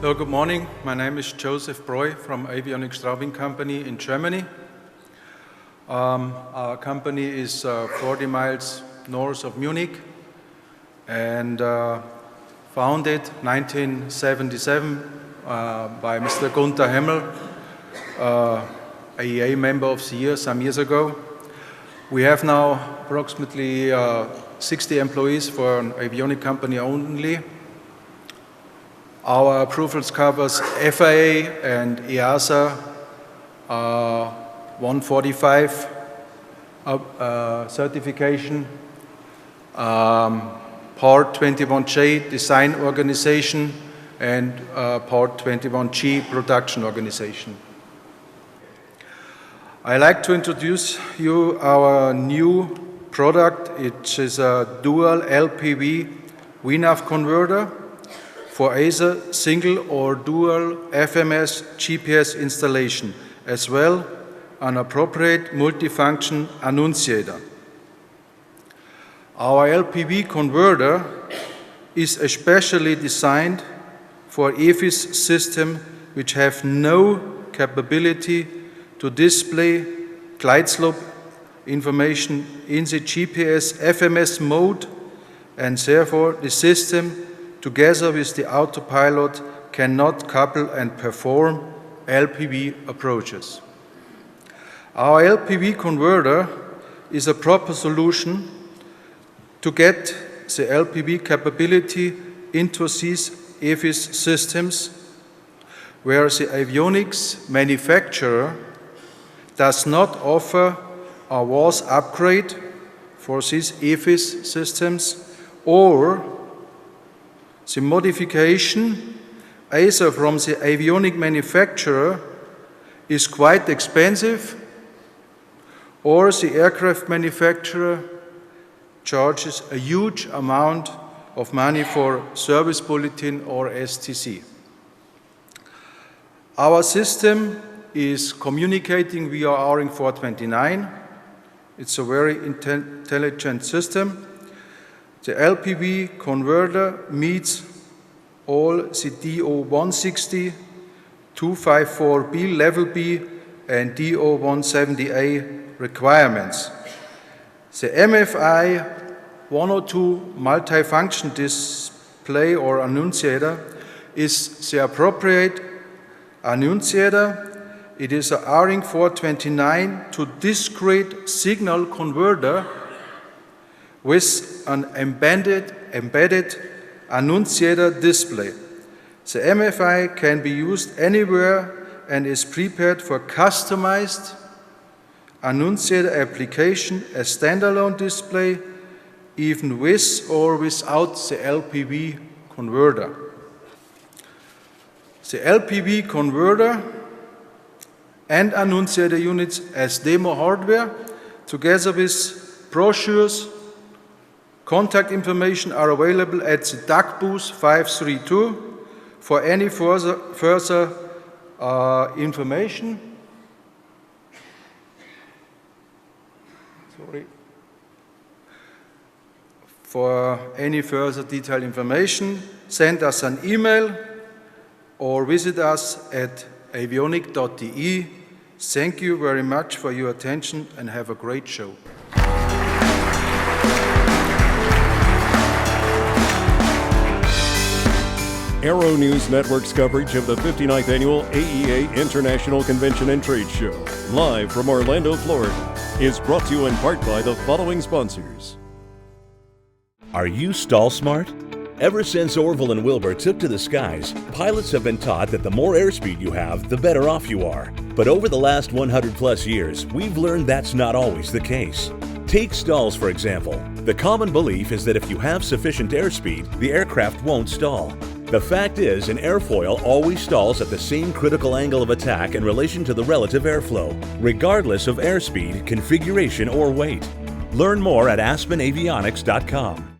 So good morning. My name is Joseph Breu from Avionik Straubing company in Germany. Our company is 40 miles north of Munich and founded 1977 by Mr. Gunther Hemmel, AEA member of the year some years ago. We have now approximately 60 employees for an avionic company only. Our approvals covers FAA and EASA 145 certification, Part 21J design organization, and Part 21G production organization. I'd like to introduce you our new product. It is a dual LPV VNAV converter for either single or dual FMS GPS installation, as well an appropriate multifunction annunciator. Our LPV converter is especially designed for EFIS systems which have no capability to display glide slope information in the GPS FMS mode, and therefore the system together with the autopilot cannot couple and perform LPV approaches. Our LPV converter is a proper solution to get the LPV capability into these EFIS systems where the avionics manufacturer does not offer a WAAS upgrade for these EFIS systems, or the modification either from the avionic manufacturer is quite expensive, or the aircraft manufacturer charges a huge amount of money for service bulletin or STC. Our system is communicating via ARINC 429. It's a very intelligent system. The LPV converter meets all the DO160, 254B Level B and DO170A requirements. The MFI 102 multifunction display or annunciator is the appropriate annunciator. It is a ARINC 429 to discrete signal converter with an embedded annunciator display. The MFI can be used anywhere and is prepared for customized annunciator application as standalone display, even with or without the LPV converter. The LPV converter and annunciator units as demo hardware, together with brochures, contact information are available at the DAC booth 532 for any further information. For any further detailed information, send us an email or visit us at avionik.de. Thank you very much for your attention and have a great show. Aero-News Network's coverage of the 59th Annual AEA International Convention and Trade Show, live from Orlando, Florida, is brought to you in part by the following sponsors. Are you stall smart? Ever since Orville and Wilbur took to the skies, pilots have been taught that the more airspeed you have, the better off you are. But over the last 100 plus years, we've learned that's not always the case. Take stalls, for example. The common belief is that if you have sufficient airspeed, the aircraft won't stall. The fact is, an airfoil always stalls at the same critical angle of attack in relation to the relative airflow, regardless of airspeed, configuration, or weight. Learn more at aspenavionics.com.